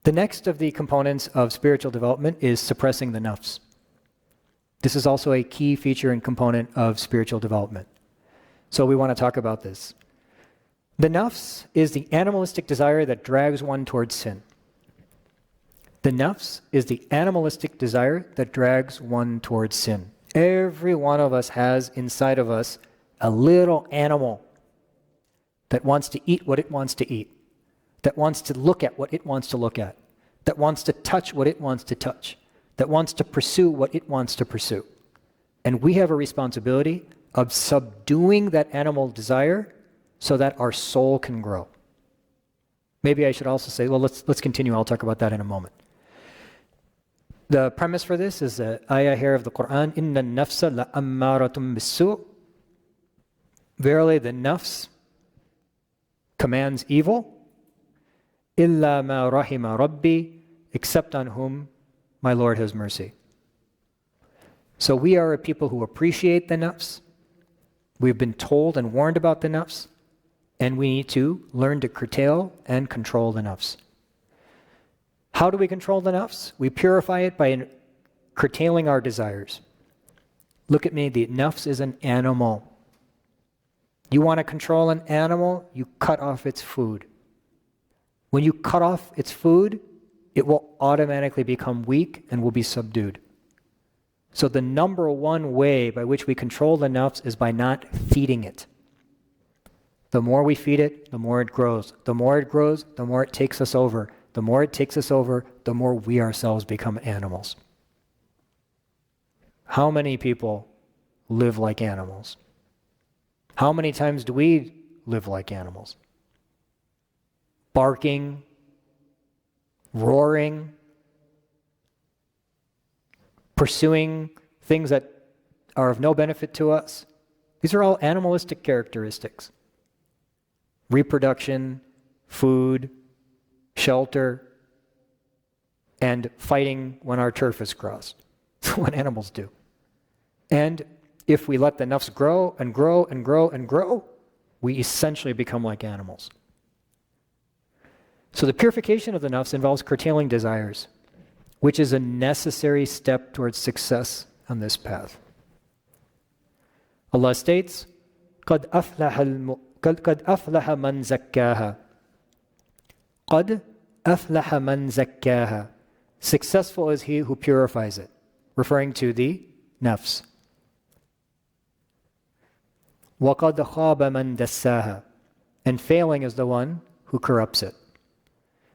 The next of the components of spiritual development is suppressing the nafs. This is also a key feature and component of spiritual development. So we want to talk about this. The nafs is the animalistic desire that drags one towards sin. The nafs is the animalistic desire that drags one towards sin. Every one of us has inside of us a little animal that wants to eat what it wants to eat, that wants to look at what it wants to look at, that wants to touch what it wants to touch, that wants to pursue what it wants to pursue. And we have a responsibility of subduing that animal desire so that our soul can grow. Maybe I should also say, well, let's continue. I'll talk about that in a moment. The premise for this is the ayah here of the Quran, إِنَّ النَّفْسَ لَأَمَّارَةٌ بِالسُّوءِ. Verily the nafs commands evil, إِلَّا مَا رَحِمَ رَبِّي, except on whom my Lord has mercy. So we are a people who appreciate the nafs. We've been told and warned about the nafs, and we need to learn to curtail and control the nafs. How do we control the nafs? We purify it by curtailing our desires. Look at me, the nafs is an animal. You want to control an animal, you cut off its food. When you cut off its food, it will automatically become weak and will be subdued. So the number one way by which we control the nafs is by not feeding it. The more we feed it, the more it grows. The more it grows, the more it takes us over. The more it takes us over, the more we ourselves become animals. How many people live like animals? How many times do we live like animals? Barking, roaring, pursuing things that are of no benefit to us. These are all animalistic characteristics. Reproduction, food, shelter, and fighting when our turf is crossed. That's what animals do. And if we let the nafs grow and grow and grow and grow, we essentially become like animals. So the purification of the nafs involves curtailing desires, which is a necessary step towards success on this path. Allah states, قَدْ أَفْلَحَ مَنْ زَكَّاهَا. قَدْ أَفْلَحَ مَنْ زَكَّاهَا. Successful is he who purifies it, referring to the nafs. وَقَدْ خَابَ مَنْ دَسَّاهَا. And failing is the one who corrupts it.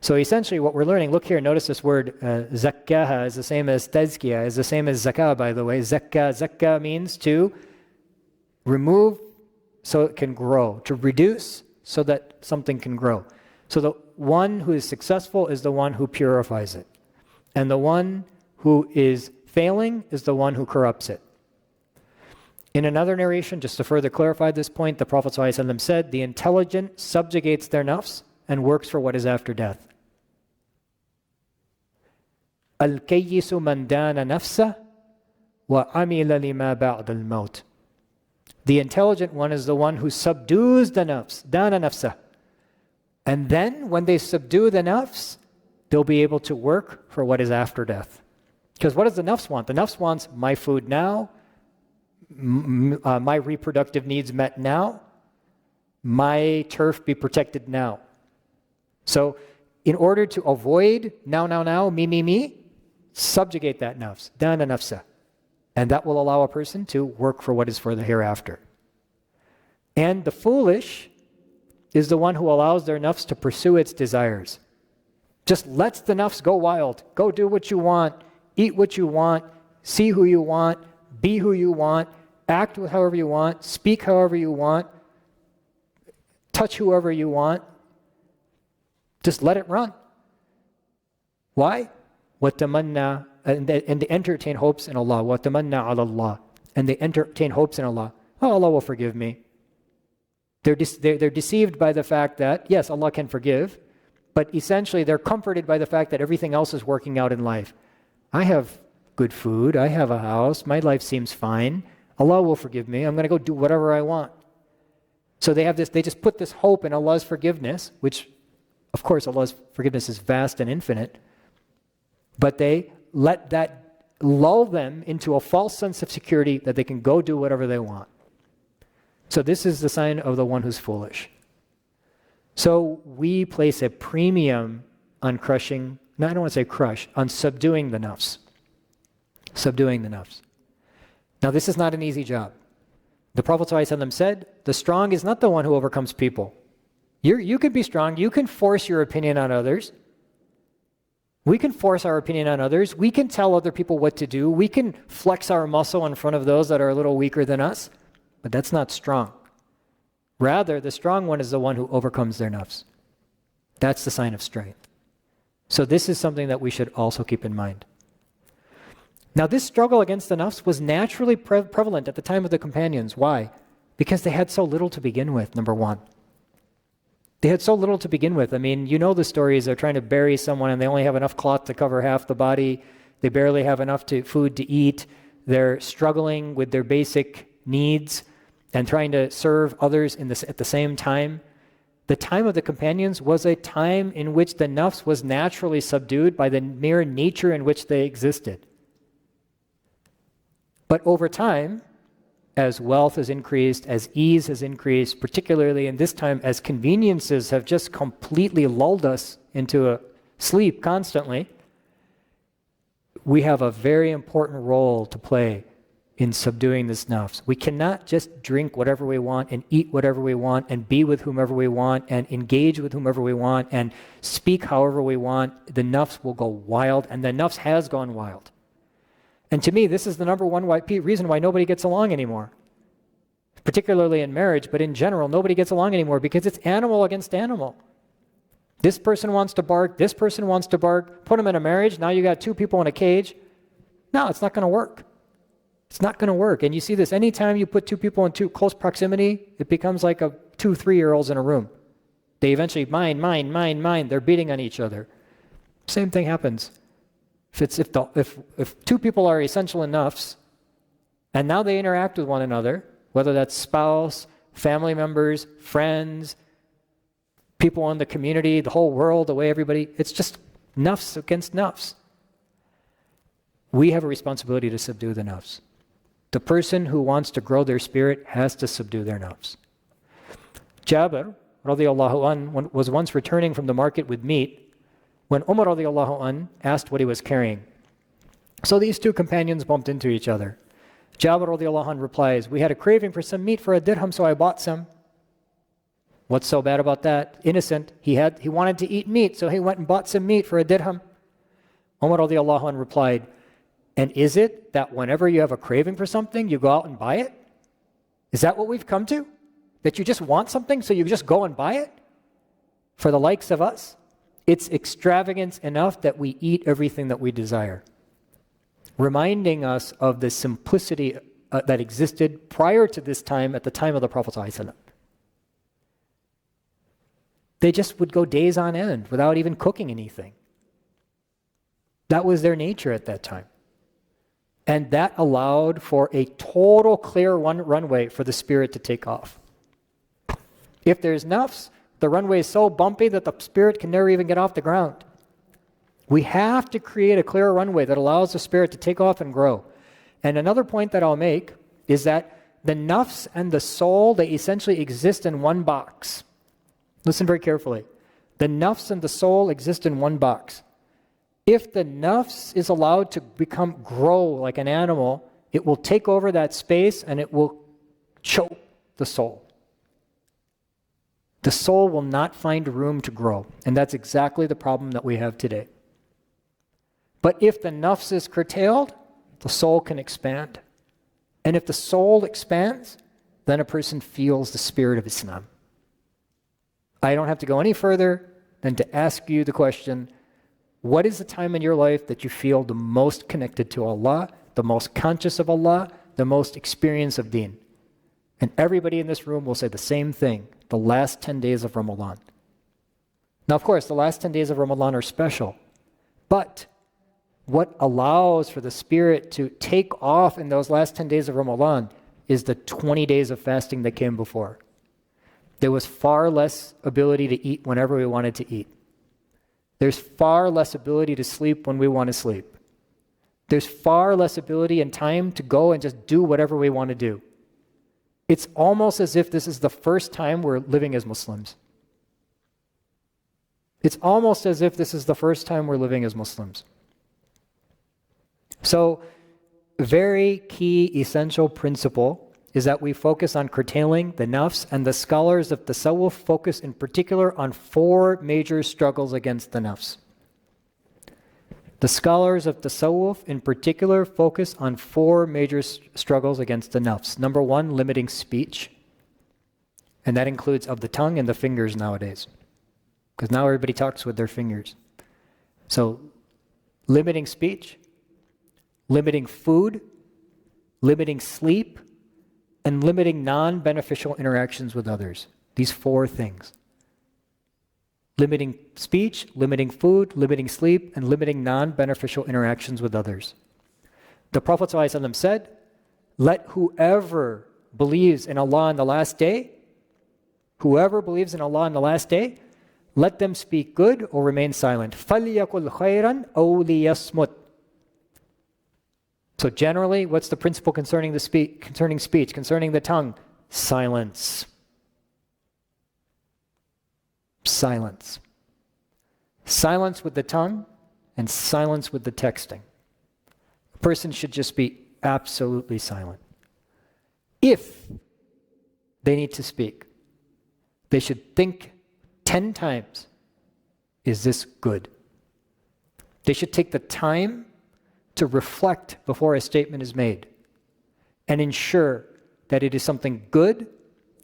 So essentially what we're learning, look here, notice this word zakkaha is the same as tazkiyah, is the same as zakah, by the way. Zakka means to remove so it can grow, to reduce so that something can grow. So the one who is successful is the one who purifies it. And the one who is failing is the one who corrupts it. In another narration, just to further clarify this point, the Prophet ﷺ said, the intelligent subjugates their nafs and works for what is after death. Al-kayyisu man dana nafsa wa amila lima ba'd al-maut. The intelligent one is the one who subdues the nafs, dana nafsa. And then when they subdue the nafs, they'll be able to work for what is after death. Because what does the nafs want? The nafs wants my food now, my reproductive needs met now, my turf be protected now. So in order to avoid now, me, subjugate that nafs, dana nafsa. And that will allow a person to work for what is for the hereafter. And the foolish is the one who allows their nafs to pursue its desires. Just lets the nafs go wild. Go do what you want, eat what you want, see who you want, be who you want, act however you want, speak however you want, touch whoever you want. Just let it run. Why? وَتَمَنَّى, and they entertain hopes in Allah. وَتَمَنَّى عَلَى اللَّهِ. And they entertain hopes in Allah. Oh, Allah will forgive me. They're deceived by the fact that, yes, Allah can forgive, but essentially they're comforted by the fact that everything else is working out in life. I have good food, I have a house, my life seems fine. Allah will forgive me. I'm going to go do whatever I want. So they just put this hope in Allah's forgiveness, which Of course, Allah's forgiveness is vast and infinite, but they let that lull them into a false sense of security that they can go do whatever they want. So this is the sign of the one who's foolish. So we place a premium on crushing, no, I don't want to say crush, on subduing the nafs. Subduing the nafs. Now this is not an easy job. The Prophet ﷺ said, the strong is not the one who overcomes people. You can be strong, you can force your opinion on others. We can force our opinion on others. We can tell other people what to do. We can flex our muscle in front of those that are a little weaker than us. But that's not strong. Rather, the strong one is the one who overcomes their nafs. That's the sign of strength. So this is something that we should also keep in mind. Now this struggle against the nafs was naturally prevalent at the time of the companions. Why? Because they had so little to begin with, number one. They had so little to begin with. I mean, you know the stories. They're trying to bury someone and they only have enough cloth to cover half the body. They barely have enough food to eat. They're struggling with their basic needs and trying to serve others at the same time. The time of the companions was a time in which the nafs was naturally subdued by the mere nature in which they existed. But over time, as wealth has increased, as ease has increased, particularly in this time as conveniences have just completely lulled us into a sleep constantly, we have a very important role to play in subduing this nafs. We cannot just drink whatever we want and eat whatever we want and be with whomever we want and engage with whomever we want and speak however we want. The nafs will go wild, and the nafs has gone wild. And to me, this is the number one reason why nobody gets along anymore. Particularly in marriage, but in general, nobody gets along anymore because it's animal against animal. This person wants to bark, this person wants to bark. Put them in a marriage, now you got two people in a cage. No, it's not going to work. It's not going to work. And you see this anytime you put two people in too close proximity, it becomes like 2 3-year-olds in a room. They eventually mine. They're beating on each other. Same thing happens. If two people are essential in nafs, and now they interact with one another, whether that's spouse, family members, friends, people in the community, the whole world, the way everybody, it's just nafs against nafs. We have a responsibility to subdue the nafs. The person who wants to grow their spirit has to subdue their nafs. Jabir radiallahu an was once returning from the market with meat when Umar radiallahu an asked what he was carrying. So these two companions bumped into each other. Jabir radiallahu an replies, we had a craving for some meat for a dirham, so I bought some. What's so bad about that? Innocent. He wanted to eat meat, so he went and bought some meat for a dirham. Umar radiallahu an replied, and is it that whenever you have a craving for something, you go out and buy it? Is that what we've come to? That you just want something, so you just go and buy it? For the likes of us, it's extravagance enough that we eat everything that we desire. Reminding us of the simplicity that existed prior to this time, at the time of the Prophet ﷺ. They just would go days on end without even cooking anything. That was their nature at that time. And that allowed for a total clear runway for the spirit to take off. If there's nafs, the runway is so bumpy that the spirit can never even get off the ground. We have to create a clear runway that allows the spirit to take off and grow. And another point that I'll make is that the nafs and the soul, they essentially exist in one box. Listen very carefully. The nafs and the soul exist in one box. If the nafs is allowed to grow like an animal, it will take over that space and it will choke the soul. The soul will not find room to grow. And that's exactly the problem that we have today. But if the nafs is curtailed, the soul can expand. And if the soul expands, then a person feels the spirit of Islam. I don't have to go any further than to ask you the question, what is the time in your life that you feel the most connected to Allah, the most conscious of Allah, the most experience of deen? And everybody in this room will say the same thing, the last 10 days of Ramadan. Now, of course, the last 10 days of Ramadan are special, but what allows for the spirit to take off in those last 10 days of Ramadan is the 20 days of fasting that came before. There was far less ability to eat whenever we wanted to eat. There's far less ability to sleep when we want to sleep. There's far less ability and time to go and just do whatever we want to do. It's almost as if this is the first time we're living as Muslims. It's almost as if this is the first time we're living as Muslims. So, very key essential principle is that we focus on curtailing the nafs, and the scholars of Tasawwuf focus in particular on 4 major struggles against the nafs. The scholars of Tasawwuf in particular focus on 4 major struggles against the nafs. Number 1, limiting speech. And that includes of the tongue and the fingers nowadays. Because now everybody talks with their fingers. So, limiting speech, limiting food, limiting sleep, and limiting non-beneficial interactions with others. These 4 things. Limiting speech, limiting food, limiting sleep, and limiting non-beneficial interactions with others. The Prophet ﷺ said, let whoever believes in Allah on the last day, let them speak good or remain silent. فَلْيَقُلْ خَيْرًا أَوْ لِيَصْمُتْ. So generally, what's the principle concerning speech, concerning the tongue? Silence. Silence. Silence with the tongue and silence with the texting. A person should just be absolutely silent. If they need to speak, they should think 10 times, is this good? They should take the time to reflect before a statement is made and ensure that it is something good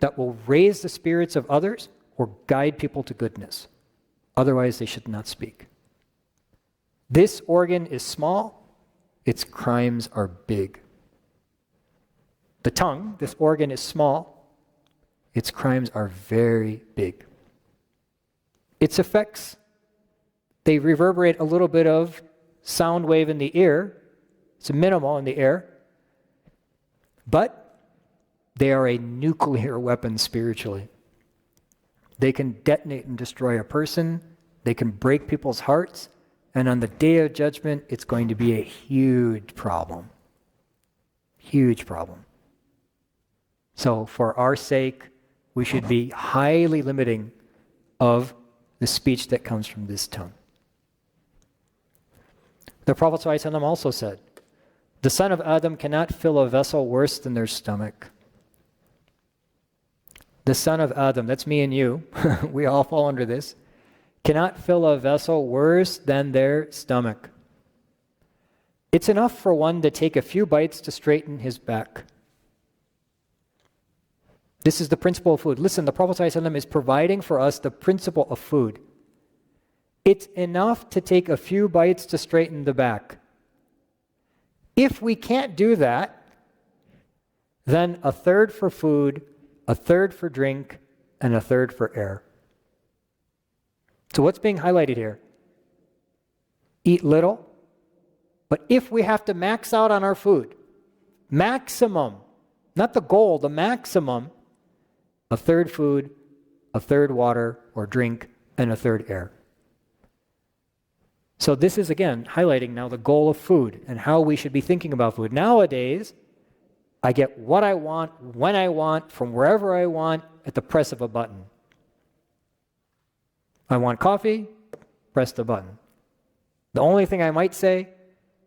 that will raise the spirits of others or guide people to goodness. Otherwise, they should not speak. This organ is small, its crimes are big. The tongue, this organ is small, its crimes are very big. Its effects, they reverberate a little bit of sound wave in the ear. It's minimal in the air. But they are a nuclear weapon spiritually. They can detonate and destroy a person. They can break people's hearts. And on the day of judgment, it's going to be a huge problem. Huge problem. So for our sake, we should be highly limiting of the speech that comes from this tongue. The Prophet ﷺ also said, the son of Adam cannot fill a vessel worse than their stomach. The son of Adam, that's me and you, we all fall under this, cannot fill a vessel worse than their stomach. It's enough for one to take a few bites to straighten his back. This is the principle of food. Listen, the Prophet ﷺ is providing for us the principle of food. It's enough to take a few bites to straighten the back. If we can't do that, then 1/3 for food, 1/3 for drink, and 1/3 for air. So what's being highlighted here? Eat little, but if we have to max out on our food, maximum, not the goal, the maximum, 1/3 food, 1/3 water or drink, and 1/3 air. So this is, again, highlighting now the goal of food and how we should be thinking about food. Nowadays, I get what I want, when I want, from wherever I want, at the press of a button. I want coffee, press the button. The only thing I might say,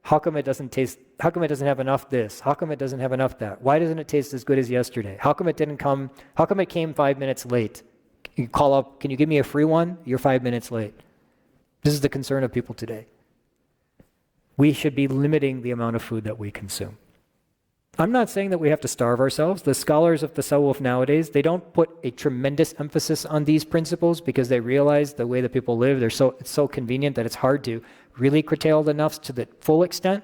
how come it doesn't have enough this? How come it doesn't have enough that? Why doesn't it taste as good as yesterday? How come it came 5 minutes late? You call up, can you give me a free one? You're 5 minutes late. This is the concern of people today. We should be limiting the amount of food that we consume. I'm not saying that we have to starve ourselves. The scholars of Tasawwuf nowadays, they don't put a tremendous emphasis on these principles because they realize the way that people live, it's so convenient that it's hard to really curtail the nafs to the full extent.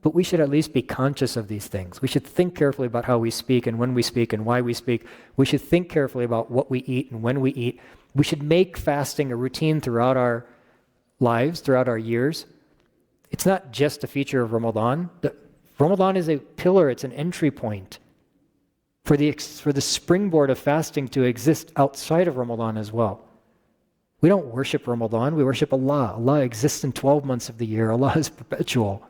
But we should at least be conscious of these things. We should think carefully about how we speak and when we speak and why we speak. We should think carefully about what we eat and when we eat. We should make fasting a routine throughout our lives, throughout our years. It's not just a feature of Ramadan. Ramadan is a pillar, it's an entry point for the springboard of fasting to exist outside of Ramadan as well. We don't worship Ramadan, we worship Allah. Allah exists in 12 months of the year. Allah is perpetual.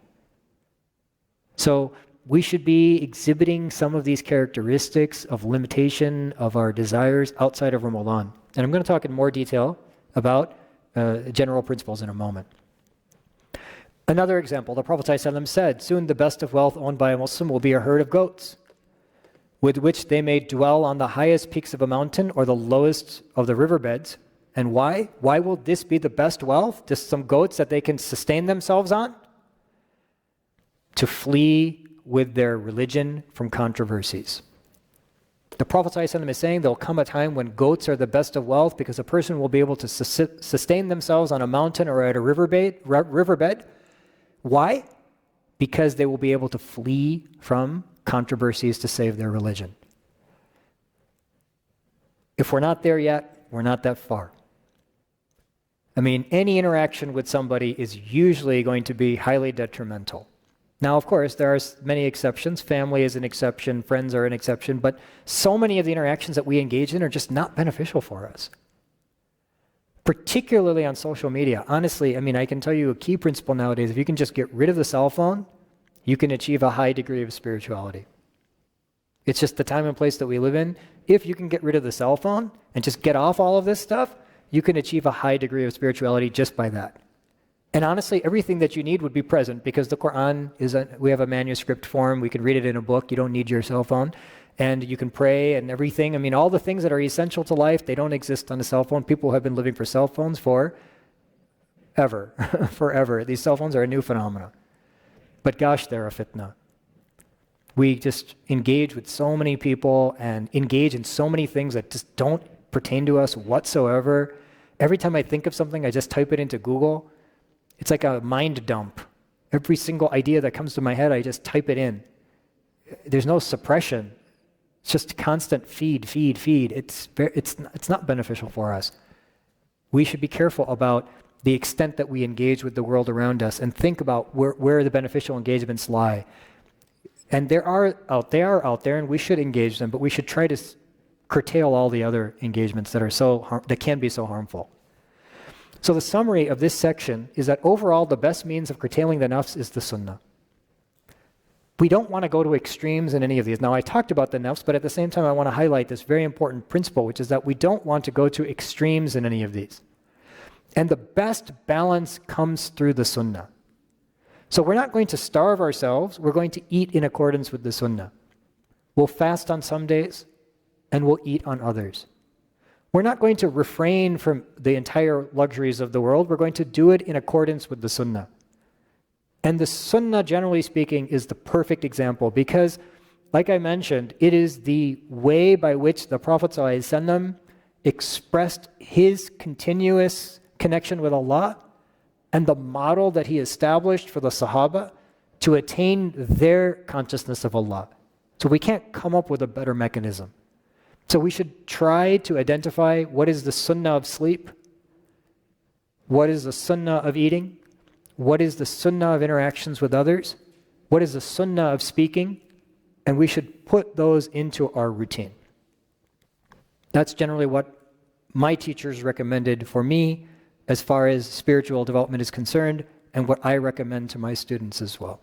So we should be exhibiting some of these characteristics of limitation of our desires outside of Ramadan. And I'm going to talk in more detail about general principles in a moment. Another example, the Prophet ﷺ said, soon the best of wealth owned by a Muslim will be a herd of goats, with which they may dwell on the highest peaks of a mountain or the lowest of the riverbeds. And why? Why will this be the best wealth? Just some goats that they can sustain themselves on? To flee with their religion from controversies. The Prophet ﷺ is saying there'll come a time when goats are the best of wealth because a person will be able to sustain themselves on a mountain or at a riverbed. Why? Because they will be able to flee from controversies to save their religion. If we're not there yet, we're not that far. I mean, any interaction with somebody is usually going to be highly detrimental. Now, of course, there are many exceptions. Family is an exception, friends are an exception, but so many of the interactions that we engage in are just not beneficial for us. Particularly on social media. Honestly, I mean, I can tell you a key principle nowadays. If you can just get rid of the cell phone, you can achieve a high degree of spirituality. It's just the time and place that we live in. If you can get rid of the cell phone and just get off all of this stuff, you can achieve a high degree of spirituality just by that. And honestly, everything that you need would be present because the Quran we have a manuscript form. We can read it in a book. You don't need your cell phone. And you can pray and everything. I mean, all the things that are essential to life, they don't exist on a cell phone. People have been living for cell phones for ever, forever. These cell phones are a new phenomenon. But gosh, they're a fitna. We just engage with so many people and engage in so many things that just don't pertain to us whatsoever. Every time I think of something, I just type it into Google. It's like a mind dump. Every single idea that comes to my head, I just type it in. There's no suppression. It's just constant feed. It's not beneficial for us. We should be careful about the extent that we engage with the world around us and think about where the beneficial engagements lie. And they are out there, and we should engage them, but we should try to curtail all the other engagements that can be so harmful. So the summary of this section is that overall the best means of curtailing the nafs is the sunnah. We don't want to go to extremes in any of these. Now I talked about the nafs, but at the same time I want to highlight this very important principle, which is that we don't want to go to extremes in any of these. And the best balance comes through the sunnah. So we're not going to starve ourselves, we're going to eat in accordance with the sunnah. We'll fast on some days, and we'll eat on others. We're not going to refrain from the entire luxuries of the world. We're going to do it in accordance with the sunnah. And the sunnah, generally speaking, is the perfect example because, like I mentioned, it is the way by which the Prophet ﷺ expressed his continuous connection with Allah and the model that he established for the Sahaba to attain their consciousness of Allah. So we can't come up with a better mechanism. So we should try to identify what is the sunnah of sleep, what is the sunnah of eating, what is the sunnah of interactions with others, what is the sunnah of speaking, and we should put those into our routine. That's generally what my teachers recommended for me as far as spiritual development is concerned, and what I recommend to my students as well.